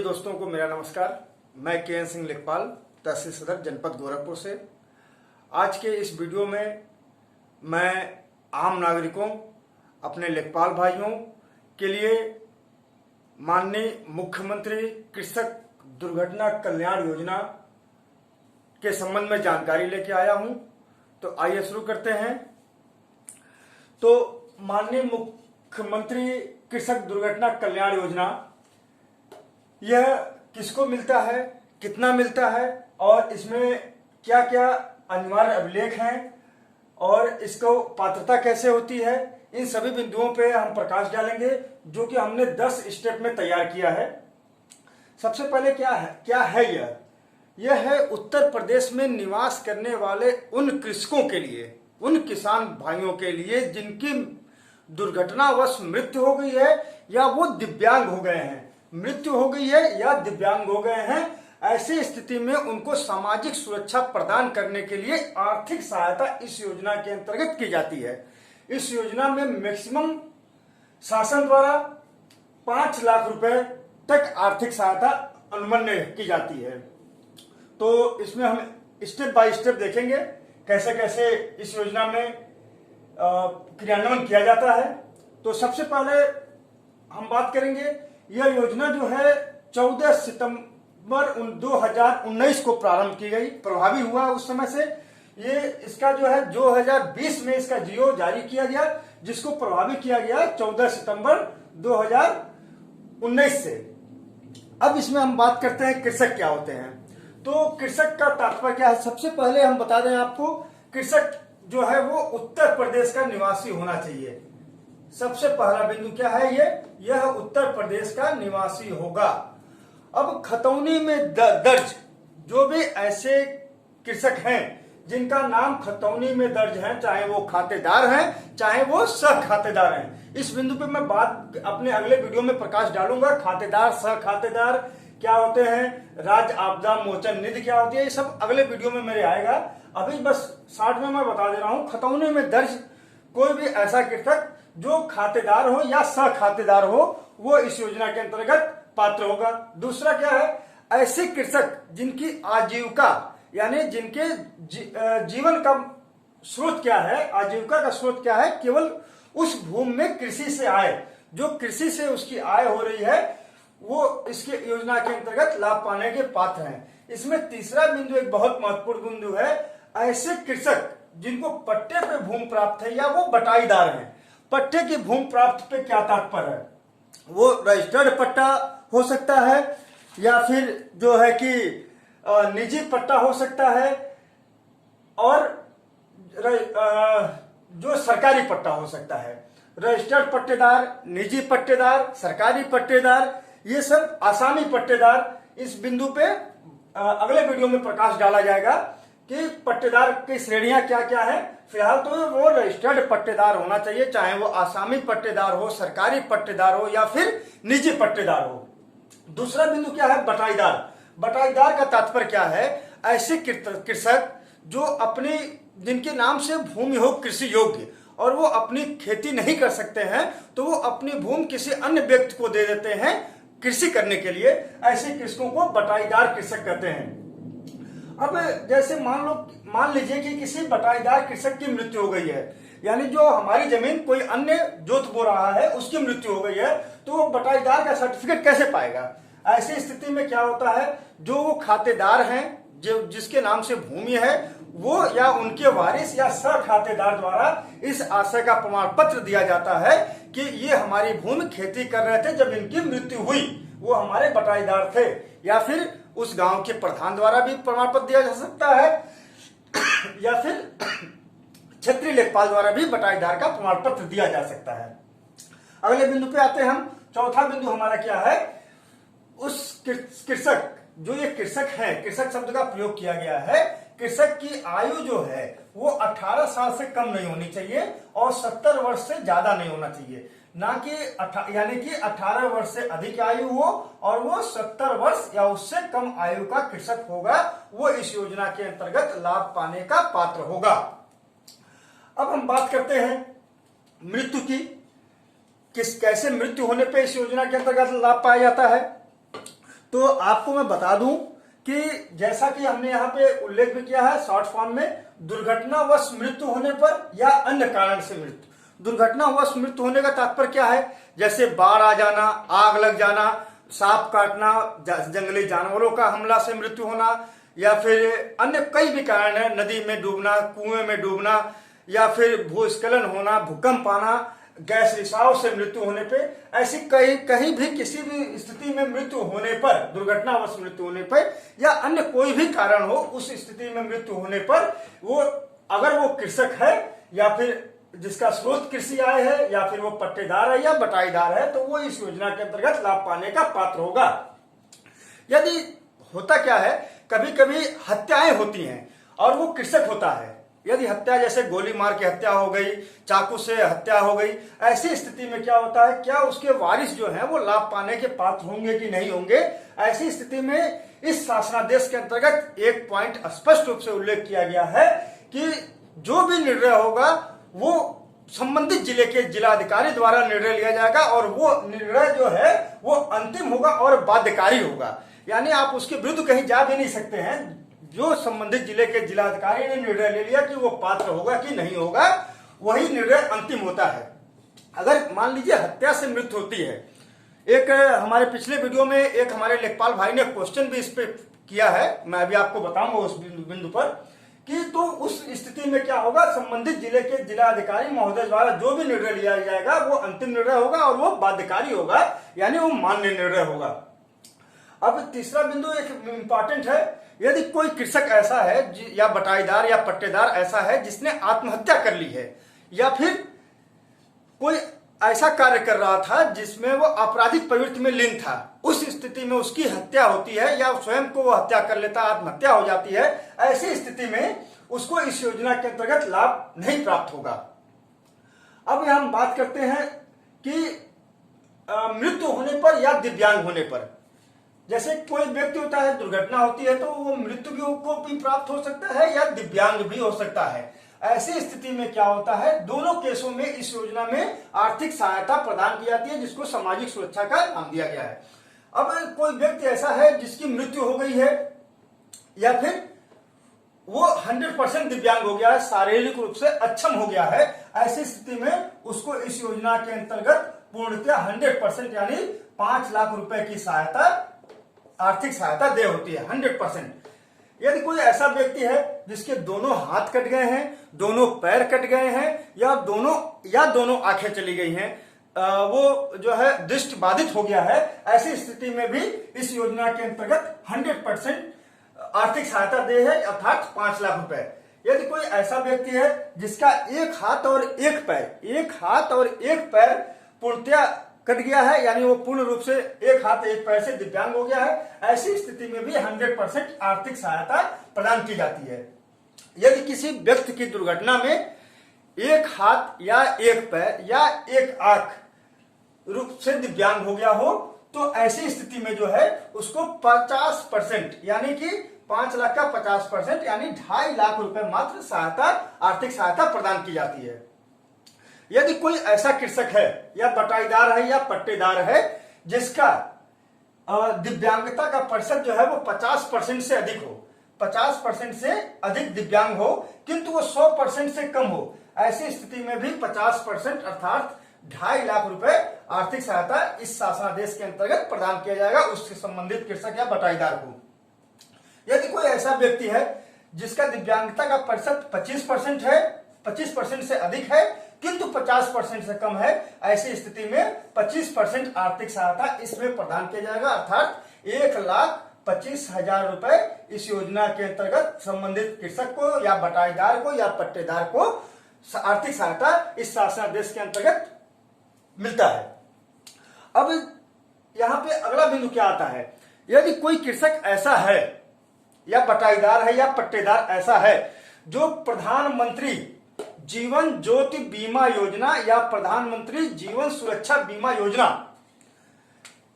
दोस्तों को मेरा नमस्कार। मैं के.एन. सिंह लेखपाल, तहसील सदर, जनपद गोरखपुर से। आज के इस वीडियो में मैं आम नागरिकों, अपने लेखपाल भाइयों के लिए माननीय मुख्यमंत्री कृषक दुर्घटना कल्याण योजना के संबंध में जानकारी लेके आया हूं। तो आइए शुरू करते हैं। तो माननीय मुख्यमंत्री कृषक दुर्घटना कल्याण योजना, यह किसको मिलता है, कितना मिलता है और इसमें क्या क्या अनिवार्य अभिलेख हैं और इसको पात्रता कैसे होती है, इन सभी बिंदुओं पे हम प्रकाश डालेंगे, जो कि हमने 10 स्टेप में तैयार किया है। सबसे पहले क्या है यह है उत्तर प्रदेश में निवास करने वाले उन कृषकों के लिए, उन किसान भाइयों के लिए जिनकी दुर्घटनावश मृत्यु हो गई है या वो दिव्यांग हो गए हैं, मृत्यु हो गई है या दिव्यांग हो गए हैं। ऐसी स्थिति में उनको सामाजिक सुरक्षा प्रदान करने के लिए आर्थिक सहायता इस योजना के अंतर्गत की जाती है। इस योजना में मैक्सिमम शासन द्वारा 5 लाख रुपए तक आर्थिक सहायता अनुमन्य की जाती है। तो इसमें हम स्टेप बाय स्टेप देखेंगे कैसे कैसे इस योजना में क्रियान्वयन किया जाता है। तो सबसे पहले हम बात करेंगे, यह योजना जो है 14 सितंबर 2019 को प्रारंभ की गई, प्रभावी हुआ उस समय से। ये इसका जो है 2020 में इसका जियो जारी किया गया, जिसको प्रभावी किया गया 14 सितंबर 2019 से। अब इसमें हम बात करते हैं कृषक क्या होते हैं। तो कृषक का तात्पर्य क्या है, सबसे पहले हम बता दें आपको, कृषक जो है वो उत्तर प्रदेश का निवासी होना चाहिए। सबसे पहला बिंदु क्या है, यह उत्तर प्रदेश का निवासी होगा। अब खतौनी में दर्ज जो भी ऐसे कृषक हैं जिनका नाम खतौनी में दर्ज है, चाहे वो खातेदार हैं चाहे वो सह खातेदार हैं, इस बिंदु पे मैं बात अपने अगले वीडियो में प्रकाश डालूंगा। खातेदार, सह खातेदार क्या होते हैं, राज्य आपदा मोचन निधि क्या होती है, ये सब अगले वीडियो में मेरे आएगा। अभी बस शॉर्ट में मैं बता दे रहा हूं, खतौनी में दर्ज कोई भी ऐसा कृषक जो खातेदार हो या सह खातेदार हो, वो इस योजना के अंतर्गत पात्र होगा। दूसरा क्या है, ऐसे कृषक जिनकी आजीविका यानी जिनके जीवन का स्रोत क्या है, आजीविका का स्रोत क्या है, केवल उस भूमि में कृषि से आय, जो कृषि से उसकी आय हो रही है, वो इसके योजना के अंतर्गत लाभ पाने के पात्र हैं। इसमें तीसरा बिंदु एक बहुत महत्वपूर्ण बिंदु है, ऐसे कृषक जिनको पट्टे पे भूमि प्राप्त है या वो बटाईदार हैं। पट्टे की भूमि प्राप्त पे क्या तात्पर्य है, वो रजिस्टर्ड पट्टा हो सकता है या फिर जो है कि निजी पट्टा हो सकता है और जो सरकारी पट्टा हो सकता है। रजिस्टर्ड पट्टेदार, निजी पट्टेदार, सरकारी पट्टेदार, ये सब आसामी पट्टेदार, इस बिंदु पे अगले वीडियो में प्रकाश डाला जाएगा कि पट्टेदार की श्रेणियां क्या क्या है। फिलहाल तो वो रजिस्टर्ड पट्टेदार होना चाहिए, चाहे वो आसामी पट्टेदार हो, सरकारी पट्टेदार हो या फिर निजी पट्टेदार हो। दूसरा बिंदु क्या है, बटाईदार। बटाईदार का तात्पर्य क्या है, ऐसे कृषक जो अपनी जिनके नाम से भूमि हो कृषि योग्य और वो अपनी खेती नहीं कर सकते हैं, तो वो अपनी भूमि किसी अन्य व्यक्ति को दे देते हैं कृषि करने के लिए। ऐसे कृषकों को बटाईदार कृषक कहते हैं। अब जैसे मान लीजिए कि किसी बटाईदार कृषक की मृत्यु हो गई है, यानी जो हमारी जमीन कोई अन्य जोत बो रहा है उसकी मृत्यु हो गई है, तो वो बटाईदार का सर्टिफिकेट कैसे पाएगा। ऐसी स्थिति में क्या होता है, जो वो खातेदार हैं, जो जिसके नाम से भूमि है, वो या उनके वारिस या सह खातेदार द्वारा इस आशय का प्रमाण पत्र दिया जाता है कि ये हमारी भूमि खेती कर रहे थे जब इनकी मृत्यु हुई, वो हमारे बटाईदार थे। या फिर उस गांव के प्रधान द्वारा भी प्रमाण पत्र दिया जा सकता है या फिर क्षेत्रीय लेखपाल द्वारा भी बटाईदार का प्रमाण पत्र दिया जा सकता है। अगले बिंदु पे आते हैं हम। चौथा बिंदु हमारा क्या है, उस कृषक, जो ये कृषक है, कृषक शब्द का प्रयोग किया गया है, कृषक की आयु जो है वो 18 साल से कम नहीं होनी चाहिए और 70 वर्ष से ज्यादा नहीं होना चाहिए, ना कि यानी कि 18 वर्ष से अधिक आयु हो और वो 70 वर्ष या उससे कम आयु का कृषक होगा, वो इस योजना के अंतर्गत लाभ पाने का पात्र होगा। अब हम बात करते हैं मृत्यु की, कैसे मृत्यु होने पे इस योजना के अंतर्गत लाभ पाया जाता है। तो आपको मैं बता दूं कि जैसा कि हमने यहाँ पे उल्लेख भी किया है शॉर्ट फॉर्म में, दुर्घटनावश मृत्यु होने पर या अन्य कारण से मृत्यु। दुर्घटनावश मृत्यु होने का तात्पर्य क्या है? जैसे बाढ़ आ जाना, आग लग जाना, सांप काटना, जंगली जानवरों का हमला से मृत्यु होना, या फिर अन्य कई भी कारण है, नदी में डूबना, कुएं में डूबना, या फिर भूस्खलन होना, भूकंप आना, गैस रिसाव से मृत्यु होने पे, ऐसी कहीं भी किसी भी स्थिति में मृत्यु होने पर, दुर्घटनावश मृत्यु होने पर या अन्य कोई भी कारण हो, उस स्थिति में मृत्यु होने पर वो, अगर वो कृषक है या फिर जिसका स्रोत कृषि आय है या फिर वो पट्टेदार है या बटाईदार है, तो वो इस योजना के अंतर्गत लाभ पाने का पात्र होगा। यदि होता क्या है, कभी कभी हत्याएं होती हैं और वो कृषक होता है, यदि हत्या जैसे गोली मार के हत्या हो गई, चाकू से हत्या हो गई, ऐसी स्थिति में क्या होता है, क्या उसके वारिस जो हैं वो लाभ पाने के पात्र होंगे कि नहीं होंगे? ऐसी स्थिति में इस शासनादेश के अंतर्गत एक पॉइंट स्पष्ट रूप से उल्लेख किया गया है कि जो भी निर्णय होगा वो संबंधित जिले के जिलाधिकारी द्वारा निर्णय लिया जाएगा और वो निर्णय जो है वो अंतिम होगा और बाध्यकारी होगा। यानी आप उसके विरुद्ध कहीं जा भी नहीं सकते हैं। जो संबंधित जिले के जिलाधिकारी ने निर्णय ले लिया कि वो पात्र होगा कि नहीं होगा, वही निर्णय अंतिम होता है। अगर मान लीजिए हत्या से मृत्यु होती है, एक हमारे पिछले वीडियो में एक हमारे लेखपाल भाई ने क्वेश्चन भी इस पे किया है, मैं अभी आपको बताऊंगा उस बिंदु पर कि तो उस स्थिति में क्या होगा, संबंधित जिले के जिलाधिकारी महोदय द्वारा जो भी निर्णय लिया जाएगा वो अंतिम निर्णय होगा और वो बाध्यकारी होगा, यानी वो मान्य निर्णय होगा। अब तीसरा बिंदु एक इंपॉर्टेंट है, यदि कोई कृषक ऐसा है या बटाईदार या पट्टेदार ऐसा है जिसने आत्महत्या कर ली है या फिर कोई ऐसा कार्य कर रहा था जिसमें वो आपराधिक प्रवृत्ति में लीन था, उस स्थिति में उसकी हत्या होती है या स्वयं को वो हत्या कर लेता, आत्महत्या हो जाती है, ऐसी स्थिति में उसको इस योजना के अंतर्गत लाभ नहीं प्राप्त होगा। अब हम बात करते हैं कि मृत्यु होने पर या दिव्यांग होने पर, जैसे कोई व्यक्ति होता है, दुर्घटना होती है तो वो मृत्यु को भी प्राप्त हो सकता है या दिव्यांग भी हो सकता है। ऐसी स्थिति में क्या होता है, दोनों केसों में इस योजना में आर्थिक सहायता प्रदान की जाती है जिसको सामाजिक सुरक्षा का नाम दिया गया है। अब कोई व्यक्ति ऐसा है जिसकी मृत्यु हो गई है या फिर वो 100% दिव्यांग हो गया है, शारीरिक रूप से अक्षम हो गया है, ऐसी स्थिति में उसको इस योजना के अंतर्गत पूर्णतः 100% यानी 5 लाख रुपए की सहायता, आर्थिक सहायता दे होती है 100%। यदि कोई ऐसा व्यक्ति है जिसके दोनों हाथ कट गए हैं, दोनों पैर कट गए हैं या दोनों आंखें चली गई हैं, वो जो है दृष्टि बाधित हो गया है, ऐसी स्थिति में भी इस योजना के अंतर्गत 100% आर्थिक सहायता दे है, अर्थात 5 लाख रुपए। यदि कोई ऐसा व्यक्ति है जिसका एक हाथ और एक पैर पूर्णतया कट गया है, यानी वो पूर्ण रूप से एक हाथ एक पैर से दिव्यांग हो गया है, ऐसी स्थिति में भी 100% आर्थिक सहायता प्रदान की जाती है। यदि किसी व्यक्ति की दुर्घटना में एक हाथ या एक पैर या एक आंख रूप से दिव्यांग हो गया हो, तो ऐसी स्थिति में जो है उसको 50% यानी कि 5 लाख का 50% यानी 2.5 लाख रुपए मात्र सहायता, आर्थिक सहायता प्रदान की जाती है। यदि कोई ऐसा कृषक है या बटाईदार है या पट्टेदार है जिसका दिव्यांगता का प्रतिशत जो है वो 50% से अधिक हो, 50% से अधिक दिव्यांग हो किंतु वो 100% से कम हो, ऐसी स्थिति में भी 50% अर्थात 2.5 लाख रुपए आर्थिक सहायता इस शासनादेश के अंतर्गत प्रदान किया जाएगा उससे संबंधित कृषक या बटाईदार को। यदि कोई ऐसा व्यक्ति है जिसका दिव्यांगता का प्रतिशत 25% है, 25% से अधिक है किंतु 50% से कम है, ऐसी स्थिति में 25% आर्थिक सहायता इसमें प्रदान किया जाएगा, अर्थात 1,25,000 रुपए इस योजना के अंतर्गत संबंधित कृषक को या बटाईदार को या पट्टेदार को आर्थिक सहायता इस शासनादेश के अंतर्गत मिलता है। अब यहां पे अगला बिंदु क्या आता है, यदि कोई कृषक ऐसा है या बटाईदार है या पट्टेदार ऐसा है जो प्रधानमंत्री जीवन ज्योति बीमा योजना या प्रधानमंत्री जीवन सुरक्षा बीमा योजना,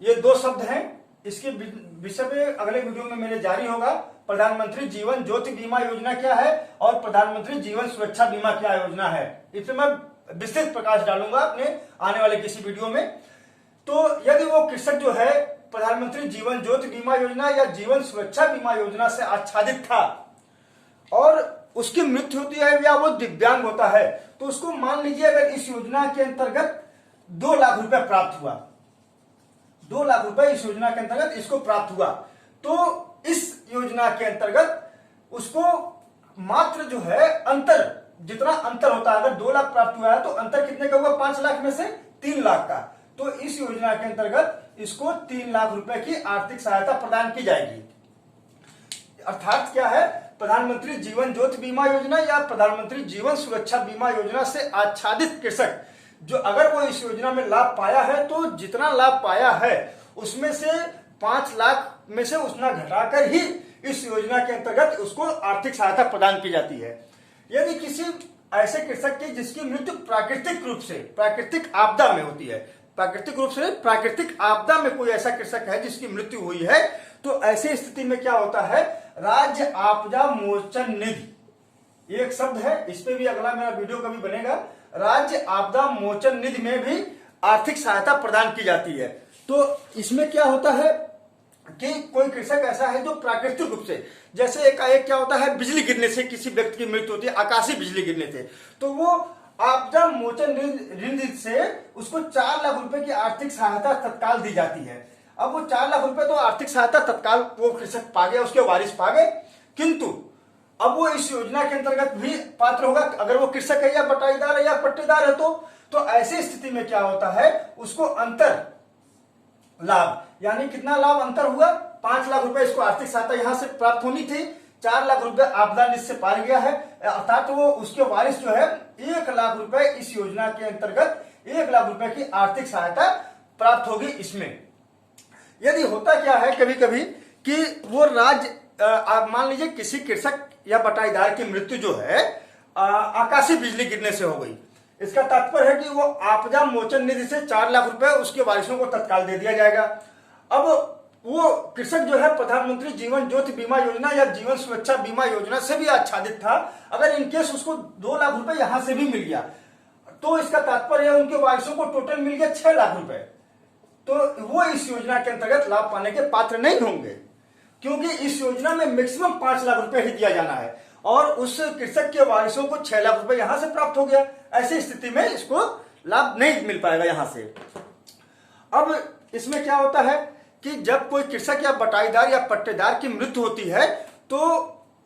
ये दो शब्द हैं, इसके विषय में अगले वीडियो में मेरे जारी होगा। प्रधानमंत्री जीवन ज्योति बीमा योजना क्या है और प्रधानमंत्री जीवन सुरक्षा बीमा क्या योजना है, इस पर मैं विस्तृत प्रकाश डालूंगा अपने आने वाले किसी वीडियो में। तो यदि वो कृषक जो है प्रधानमंत्री जीवन ज्योति बीमा योजना या जीवन सुरक्षा बीमा योजना से आच्छादित था और उसकी मृत्यु होती है या वो दिव्यांग होता है, तो उसको मान लीजिए अगर इस योजना के अंतर्गत 2 लाख रुपए प्राप्त हुआ, 2 लाख रुपए इस योजना के अंतर्गत इसको प्राप्त हुआ, तो इस योजना के अंतर्गत उसको मात्र जो है अंतर, जितना अंतर होता है, अगर 2 लाख प्राप्त हुआ है तो अंतर कितने का हुआ, 5 लाख में से 3 लाख का, तो इस योजना के अंतर्गत इसको 3 लाख रुपए की आर्थिक सहायता प्रदान की जाएगी। अर्थात क्या है, प्रधानमंत्री जीवन ज्योति बीमा योजना या प्रधानमंत्री जीवन सुरक्षा बीमा योजना से आच्छादित कृषक जो अगर वो इस योजना में लाभ पाया है तो जितना लाभ पाया है उसमें से 5 लाख में से उतना घटाकर ही इस योजना के अंतर्गत उसको आर्थिक सहायता प्रदान की जाती है। यदि किसी ऐसे कृषक की जिसकी मृत्यु प्राकृतिक रूप से, प्राकृतिक आपदा में होती है, प्राकृतिक रूप से प्राकृतिक आपदा में कोई ऐसा कृषक है जिसकी मृत्यु हुई है, तो ऐसी स्थिति में क्या होता है, राज्य आपदा मोचन निधि एक शब्द है, इस पे भी अगला मेरा वीडियो कभी बनेगा, राज्य आपदा मोचन निधि में भी आर्थिक सहायता प्रदान की जाती है। तो इसमें क्या होता है कि कोई कृषक ऐसा है जो प्राकृतिक रूप से, जैसे एकाएक क्या होता है, बिजली गिरने से किसी व्यक्ति की मृत्यु होती है, आकाशीय बिजली गिरने से, तो वो आपदा मोचन निधि से उसको 4 लाख रुपए की आर्थिक सहायता तत्काल दी जाती है। अब वो 4 लाख रुपए तो आर्थिक सहायता तत्काल वो कृषक पा गया, उसके वारिस पा गए, किंतु अब वो इस योजना के अंतर्गत भी पात्र होगा अगर वो कृषक है या बटाईदार है या पट्टेदार है। तो ऐसी स्थिति में क्या होता है, उसको अंतर लाभ, यानी कितना लाभ अंतर हुआ, 5 लाख रुपए इसको आर्थिक सहायता यहां से प्राप्त होनी थी, 4 लाख रुपए आपदा निधि से पा गया है, अर्थात तो वो उसके वारिस जो है 1 लाख रुपए इस योजना के अंतर्गत 1 लाख रुपए की आर्थिक सहायता प्राप्त होगी। इसमें यदि होता क्या है कभी कभी कि वो राज्य आप मान लीजिए किसी कृषक या बटाईदार की मृत्यु जो है आकाशीय बिजली गिरने से हो गई, इसका तात्पर्य है कि वो आपदा मोचन निधि से 4 लाख रुपए उसके वारिसों को तत्काल दे दिया जाएगा। अब वो कृषक जो है प्रधानमंत्री जीवन ज्योति बीमा योजना या जीवन सुरक्षा बीमा योजना से भी आच्छादित था, अगर इनकेस उसको 2 लाख रुपए यहां से भी मिल गया तो इसका तात्पर्य है उनके वारिसों को टोटल मिल गया 6 लाख रुपए, तो वो इस योजना के अंतर्गत लाभ पाने के पात्र नहीं होंगे, क्योंकि इस योजना में मैक्सिमम 5 लाख रुपए ही दिया जाना है और उस कृषक के वारिसों को 6 लाख रुपए यहां से प्राप्त हो गया। ऐसी स्थिति में इसको लाभ नहीं मिल पाएगा यहां से। अब इसमें क्या होता है कि जब कोई कृषक या बटाईदार या पट्टेदार की मृत्यु होती है तो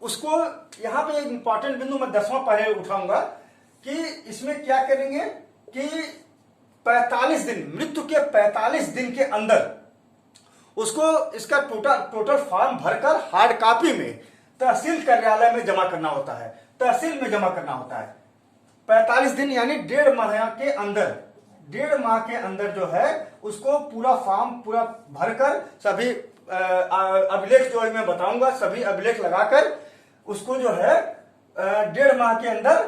उसको यहां पे एक इंपॉर्टेंट बिंदु मैं 10वां पहले उठाऊंगा कि इसमें क्या करेंगे कि 45 दिन, मृत्यु के 45 दिन के अंदर उसको इसका टोटल फॉर्म भरकर हार्ड कॉपी में तहसील कार्यालय में जमा करना होता है, तहसील में जमा करना होता है। 45 दिन यानी 1.5 माह के अंदर, 1.5 माह के अंदर जो है उसको पूरा फॉर्म पूरा भरकर सभी अभिलेख जो मैं बताऊंगा सभी अभिलेख लगाकर उसको जो है 1.5 माह के अंदर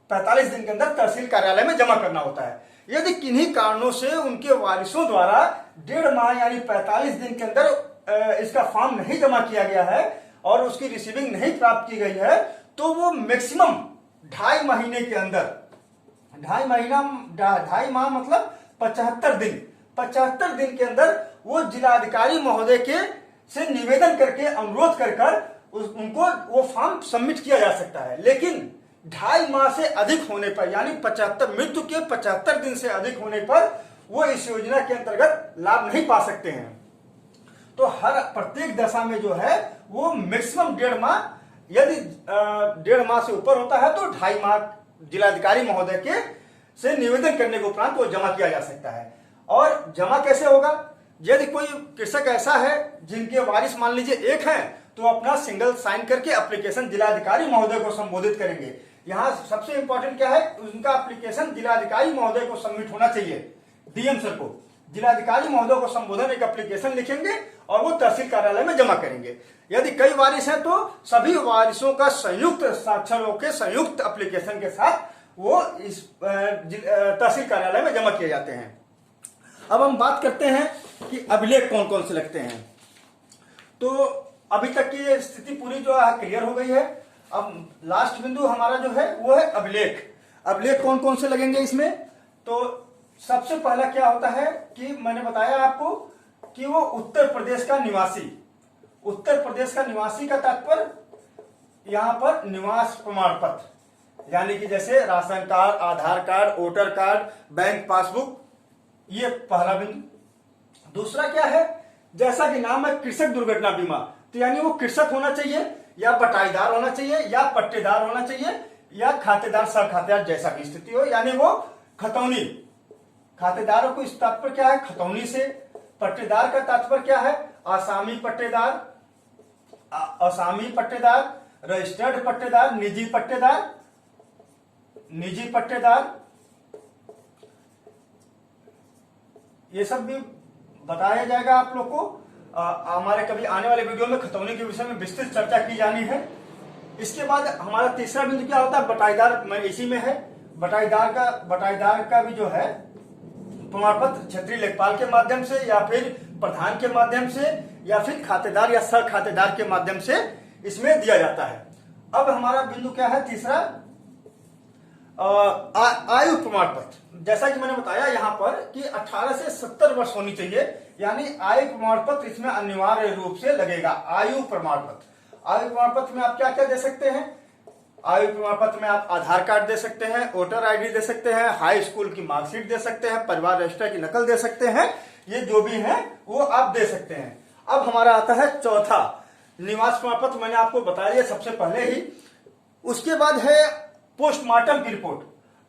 45 दिन के अंदर तहसील कार्यालय में जमा करना होता है। यदि किन्हीं कारणों से उनके वारिसों द्वारा 1.5 माह यानी 45 दिन के अंदर इसका फॉर्म नहीं जमा किया गया है और उसकी रिसीविंग नहीं प्राप्त की गई है तो वो मैक्सिमम 2.5 महीने के अंदर, 2.5 माह मतलब 75 दिन, 75 दिन के अंदर वो जिलाधिकारी महोदय के से निवेदन करके अनुरोध कर उनको वो फॉर्म सबमिट किया जा सकता है। लेकिन 2.5 माह से अधिक होने पर यानी 75 मृत्यु के 75 दिन से अधिक होने पर वो इस योजना के अंतर्गत लाभ नहीं पा सकते हैं। तो हर प्रत्येक दशा में जो है वो मैक्सिमम 1.5 माह, यदि 1.5 माह से ऊपर होता है तो 2.5 माह जिलाधिकारी महोदय के से निवेदन करने के उपरांत वो जमा किया जा सकता है। और जमा कैसे होगा, यदि कोई कृषक ऐसा है जिनके वारिस मान लीजिए एक है तो अपना सिंगल साइन करके एप्लीकेशन जिलाधिकारी महोदय को संबोधित करेंगे। यहाँ सबसे इंपॉर्टेंट क्या है, उनका एप्लीकेशन जिलाधिकारी महोदय को सबमिट होना चाहिए, डीएम सर को। जिलाधिकारी महोदय को संबोधन एक एप्लीकेशन लिखेंगे और वो तहसील कार्यालय में जमा करेंगे। यदि कई वारिस हैं तो सभी वारिसों का संयुक्त साक्षरों के संयुक्त एप्लीकेशन के साथ वो इस तहसील कार्यालय में जमा किए जाते हैं। अब हम बात करते हैं कि अभिलेख कौन कौन से लगते हैं। तो अभी तक की स्थिति पूरी जो है क्लियर हो गई है। अब लास्ट बिंदु हमारा जो है वो है अभिलेख। अभिलेख कौन कौन से लगेंगे इसमें, तो सबसे पहला क्या होता है कि मैंने बताया आपको कि वो उत्तर प्रदेश का निवासी, उत्तर प्रदेश का निवासी का तात्पर्य यहां पर निवास प्रमाण पत्र, यानी कि जैसे ration card, Aadhaar card, voter card, bank passbook, ये पहला बिंदु। दूसरा क्या है, जैसा कि नाम है कृषक दुर्घटना बीमा, तो यानी वो कृषक होना चाहिए या बटाईदार होना चाहिए या पट्टेदार होना चाहिए या खातेदार सह खातेदार जैसा भी स्थिति हो, यानी वो खतौनी, खातेदारों को इस तात्पर्य क्या है खतौनी से, पट्टेदार का तात्पर्य क्या है आसामी पट्टेदार, असामी पट्टेदार, रजिस्टर्ड पट्टेदार, निजी पट्टेदार, निजी पट्टेदार, ये सब भी बताया जाएगा आप लोग को। हमारे कभी आने वाले वीडियो में खतौनी के विषय में विस्तृत चर्चा की जानी है। इसके बाद हमारा तीसरा बिंदु क्या होता है, बटाईदार में इसी में है। बटाईदार का भी जो है प्रमाण पत्र क्षेत्रीय लेखपाल के माध्यम से या फिर प्रधान के माध्यम से या फिर खातेदार या सह खातेदार के माध्यम से इसमें दिया जाता है। अब हमारा बिंदु क्या है तीसरा, आयु प्रमाण पत्र। जैसा कि मैंने बताया यहाँ पर कि 18 से 70 वर्ष होनी चाहिए, यानी आयु प्रमाण पत्र इसमें अनिवार्य रूप से लगेगा। आयु प्रमाण पत्र, आयु प्रमाण पत्र में आप क्या क्या दे सकते हैं, आयु प्रमाण पत्र में आप आधार कार्ड दे सकते हैं, वोटर आईडी दे सकते हैं, हाई स्कूल की मार्कशीट दे सकते हैं, परिवार रजिस्टर की नकल दे सकते हैं, ये जो भी है वो आप दे सकते हैं। अब हमारा आता है चौथा, निवास प्रमाण पत्र, मैंने आपको बता दिया सबसे पहले ही। उसके बाद है पोस्टमार्टम की रिपोर्ट।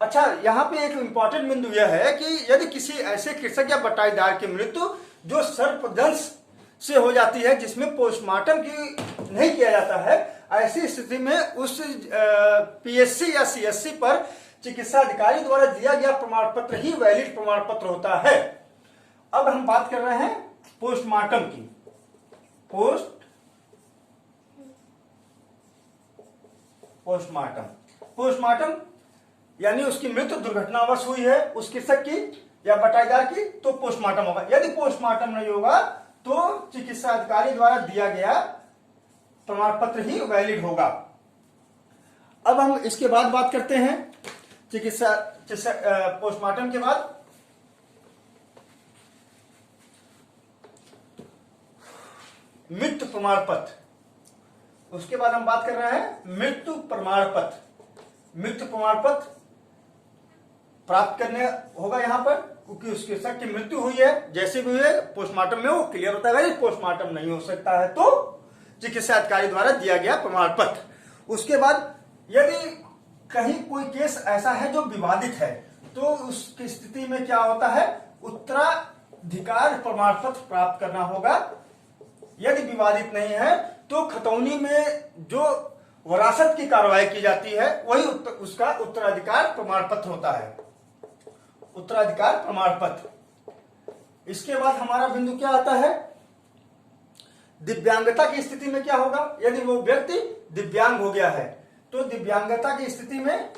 अच्छा, यहाँ पे एक इंपॉर्टेंट बिंदु यह है कि यदि किसी ऐसे कृषक या बटाईदार की मृत्यु जो सर्पदंश से हो जाती है, जिसमें पोस्टमार्टम की नहीं किया जाता है, ऐसी स्थिति में उस पीएससी या सीएससी पर चिकित्सा अधिकारी द्वारा दिया गया प्रमाण पत्र ही वैलिड प्रमाण पत्र होता है। अब हम बात कर रहे हैं पोस्टमार्टम की। पोस्टमार्टम यानी उसकी मृत्यु दुर्घटनावश हुई है उस कृषक की या बटाईदार की, तो पोस्टमार्टम होगा। यदि पोस्टमार्टम नहीं होगा तो चिकित्सा अधिकारी द्वारा दिया गया प्रमाण पत्र ही वैलिड होगा। अब हम इसके बाद बात करते हैं पोस्टमार्टम के बाद मृत्यु प्रमाण पत्र। उसके बाद हम बात कर रहे हैं मृत्यु प्रमाण पत्र। मृत्यु प्रमाण पत्र प्राप्त करने होगा यहाँ पर, क्योंकि उस कृषक की मृत्यु हुई है, जैसे भी हुई है पोस्टमार्टम में वो क्लियर होता है। पोस्टमार्टम नहीं हो सकता है तो चिकित्सा अधिकारी द्वारा दिया गया प्रमाण पत्र। उसके बाद यदि कहीं कोई केस ऐसा है जो विवादित है, तो उसकी स्थिति में क्या होता है, उत्तराधिकार प्रमाण पत्र प्राप्त करना होगा। यदि विवादित नहीं है तो खतौनी में जो वरासत की कार्रवाई की जाती है वही उसका उत्तराधिकार प्रमाण पत्र होता है, उत्तराधिकार प्रमाण पत्र। इसके बाद हमारा बिंदु क्या आता है, दिव्यांगता की स्थिति में क्या होगा। यदि वो व्यक्ति दिव्यांग हो गया है तो दिव्यांगता की स्थिति में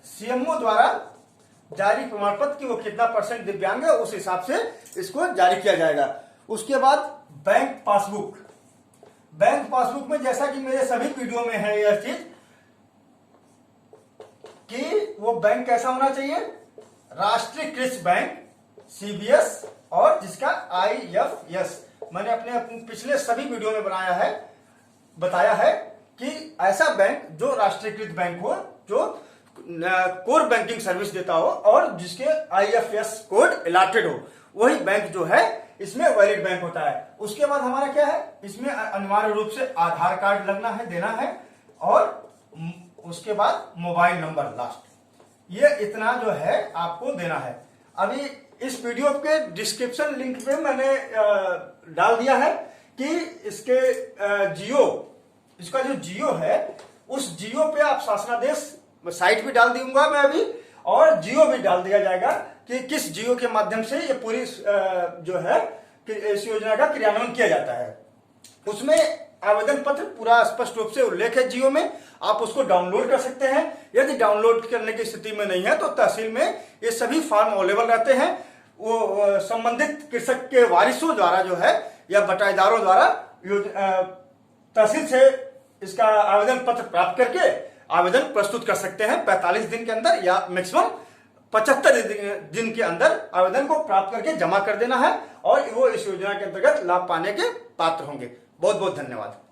सीएमओ द्वारा जारी प्रमाण पत्र कि वो कितना % दिव्यांग है, उस हिसाब से इसको जारी किया जाएगा। उसके बाद बैंक पासबुक। बैंक पासबुक में जैसा कि मेरे सभी वीडियो में है यह चीज कि वो बैंक कैसा होना चाहिए, राष्ट्रीयकृत बैंक, सीबीएस और जिसका आईएफएस। मैंने अपने पिछले सभी वीडियो में बताया है कि ऐसा बैंक जो राष्ट्रीयकृत बैंक हो, जो कोर बैंकिंग सर्विस देता हो और जिसके आईएफएस कोड अलॉटेड हो, वही बैंक जो है इसमें वैलिड बैंक होता है। उसके बाद हमारा क्या है, इसमें अनिवार्य रूप से आधार कार्ड लगना है, देना है, और उसके बाद मोबाइल नंबर लास्ट। ये इतना जो है आपको देना है। अभी इस वीडियो के डिस्क्रिप्शन लिंक पे मैंने डाल दिया है कि इसके इसका जो जियो है, उस जियो पे आप शासनादेश साइट भी डाल दूंगा मैं अभी, और जियो भी डाल दिया जाएगा कि किस जियो के माध्यम से ये पूरी जो है इस योजना का क्रियान्वयन किया जाता है। उसमें आवेदन पत्र पूरा स्पष्ट रूप से उल्लेख है जियो में, आप उसको डाउनलोड कर सकते हैं। यदि डाउनलोड करने की स्थिति में नहीं है तो तहसील में ये सभी फॉर्म अवेलेबल रहते हैं। वो संबंधित कृषक के वारिसों द्वारा जो है या बटाईदारों द्वारा तहसील से इसका आवेदन पत्र प्राप्त करके आवेदन प्रस्तुत कर सकते हैं 45 दिन के अंदर या मैक्सिमम 75 दिन के अंदर आवेदन को प्राप्त करके जमा कर देना है और वो इस योजना के अंतर्गत लाभ पाने के पात्र होंगे। बहुत बहुत धन्यवाद।